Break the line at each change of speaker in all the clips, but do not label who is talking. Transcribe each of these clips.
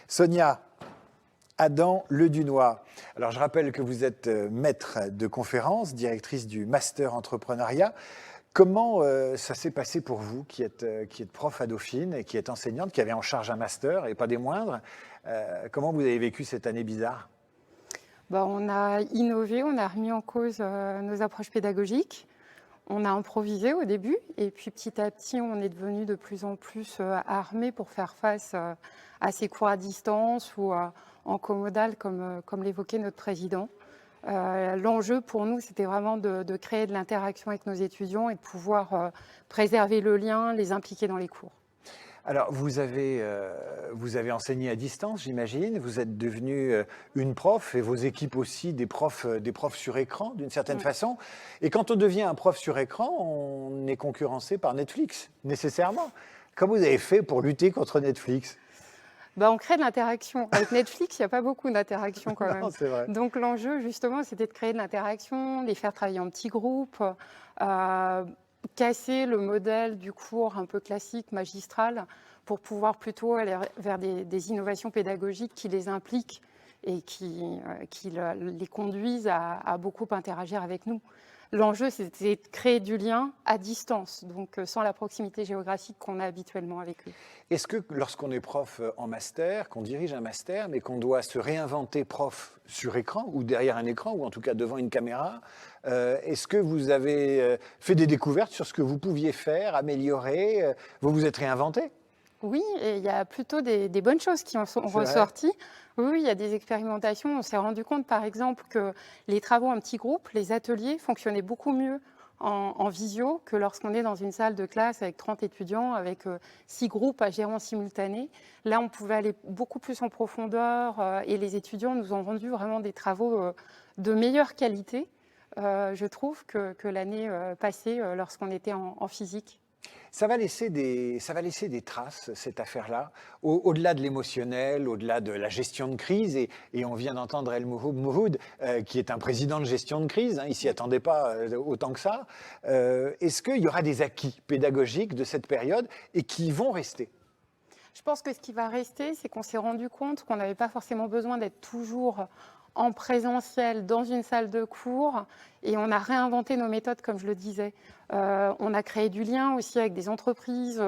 Sonia Adam Ledunois. Alors, je rappelle que vous êtes maître de conférence, directrice du Master Entrepreneuriat. Comment ça s'est passé pour vous, qui êtes prof à Dauphine et qui êtes enseignante, qui avez en charge un master et pas des moindres? Comment vous avez vécu cette année bizarre?
On a innové, on a remis en cause nos approches pédagogiques. On a improvisé au début et puis petit à petit, on est devenu de plus en plus armé pour faire face à ces cours à distance ou en comodal, comme l'évoquait notre président. L'enjeu pour nous, c'était vraiment de créer de l'interaction avec nos étudiants et de pouvoir préserver le lien, les impliquer dans les cours.
Alors, vous avez enseigné à distance, j'imagine. Vous êtes devenue une prof et vos équipes aussi des profs sur écran, d'une certaine façon. Et quand on devient un prof sur écran, on est concurrencé par Netflix, nécessairement. Comment vous avez fait pour lutter contre Netflix?
On crée de l'interaction. Avec Netflix, il n'y a pas beaucoup d'interaction quand même.
Non, c'est vrai.
Donc l'enjeu, justement, c'était de créer de l'interaction, les faire travailler en petits groupes, casser le modèle du cours un peu classique, magistral, pour pouvoir plutôt aller vers des innovations pédagogiques qui les impliquent et qui les conduisent à beaucoup interagir avec nous. L'enjeu, c'était de créer du lien à distance, donc sans la proximité géographique qu'on a habituellement avec eux.
Est-ce que lorsqu'on est prof en master, qu'on dirige un master, mais qu'on doit se réinventer prof sur écran ou derrière un écran, ou en tout cas devant une caméra, est-ce que vous avez fait des découvertes sur ce que vous pouviez faire, améliorer, vous vous êtes réinventé?
Oui, et il y a plutôt des bonnes choses qui en sont
C'est vrai?
ressorties. Oui, il y a des expérimentations. On s'est rendu compte, par exemple, que les travaux en petits groupes, les ateliers, fonctionnaient beaucoup mieux en visio que lorsqu'on est dans une salle de classe avec 30 étudiants, avec 6 groupes à gérer en simultané. Là, on pouvait aller beaucoup plus en profondeur et les étudiants nous ont rendu vraiment des travaux de meilleure qualité, je trouve, que l'année passée lorsqu'on était en physique.
Ça va laisser des traces, cette affaire-là, au-delà de l'émotionnel, au-delà de la gestion de crise. Et on vient d'entendre El Mouhoud, qui est un président de gestion de crise, hein, il ne s'y attendait pas autant que ça. Est-ce qu'il y aura des acquis pédagogiques de cette période et qui vont rester?
Je pense que ce qui va rester, c'est qu'on s'est rendu compte qu'on n'avait pas forcément besoin d'être toujours en présentiel dans une salle de cours et on a réinventé nos méthodes, comme je le disais. On a créé du lien aussi avec des entreprises.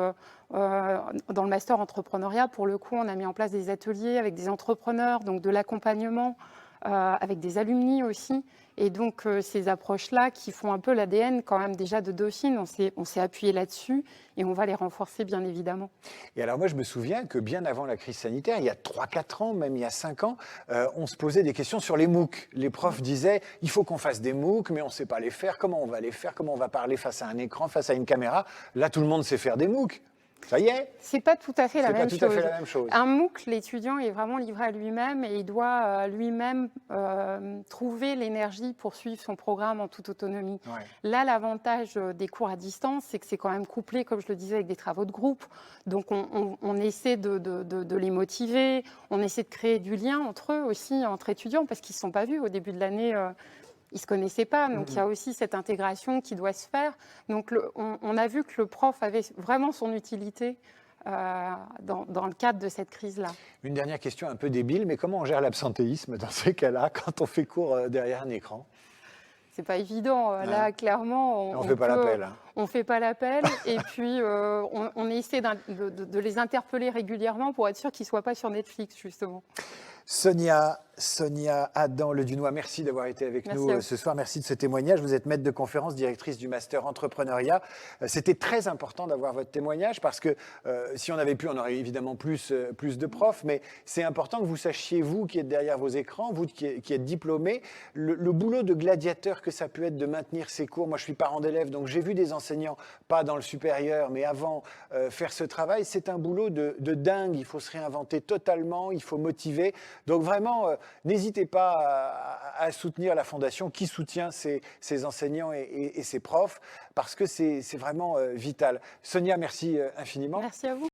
Dans le master entrepreneuriat, pour le coup, on a mis en place des ateliers avec des entrepreneurs, donc de l'accompagnement, avec des alumni aussi. Et donc, ces approches-là qui font un peu l'ADN quand même déjà de Dauphine, on s'est appuyé là-dessus et on va les renforcer bien évidemment.
Et alors moi, je me souviens que bien avant la crise sanitaire, il y a 3-4 ans, même il y a 5 ans, on se posait des questions sur les MOOC. Les profs disaient, il faut qu'on fasse des MOOC, mais on ne sait pas les faire. Comment on va les faire? Comment on va parler face à un écran, face à une caméra? Là, tout le monde sait faire des MOOC. Ça y est,
C'est pas tout à fait la
c'est pas
même
tout à fait
chose.
la même chose.
Un MOOC, l'étudiant est vraiment livré à lui-même et il doit lui-même trouver l'énergie pour suivre son programme en toute autonomie.
Ouais.
Là, l'avantage des cours à distance, c'est que c'est quand même couplé, comme je le disais, avec des travaux de groupe. Donc, on essaie de les motiver, on essaie de créer du lien entre eux aussi, entre étudiants, parce qu'ils ne se sont pas vus au début de l'année. Ils ne se connaissaient pas, donc il y a aussi cette intégration qui doit se faire. Donc on a vu que le prof avait vraiment son utilité dans le cadre de cette crise-là.
Une dernière question un peu débile, mais comment on gère l'absentéisme dans ces cas-là, quand on fait cours derrière un écran?
C'est pas évident. Là, clairement,
On ne fait pas l'appel. Hein.
on fait pas l'appel. Et puis, on essaie de les interpeller régulièrement pour être sûr qu'ils ne soient pas sur Netflix, justement.
Sonia Adam Ledunois, merci d'avoir été avec nous ce soir. Merci de ce témoignage. Vous êtes maître de conférence, directrice du Master Entrepreneuriat. C'était très important d'avoir votre témoignage parce que si on avait pu, on aurait évidemment plus de profs, mais c'est important que vous sachiez, vous qui êtes derrière vos écrans, vous qui êtes diplômés, le boulot de gladiateur que ça peut être de maintenir ces cours. Moi, je suis parent d'élèves, donc j'ai vu des enseignants, pas dans le supérieur, mais avant, faire ce travail. C'est un boulot de dingue. Il faut se réinventer totalement, il faut motiver. Donc vraiment, n'hésitez pas à soutenir la Fondation qui soutient ces enseignants et ces profs, parce que c'est vraiment vital. Sonia, merci infiniment.
Merci à vous.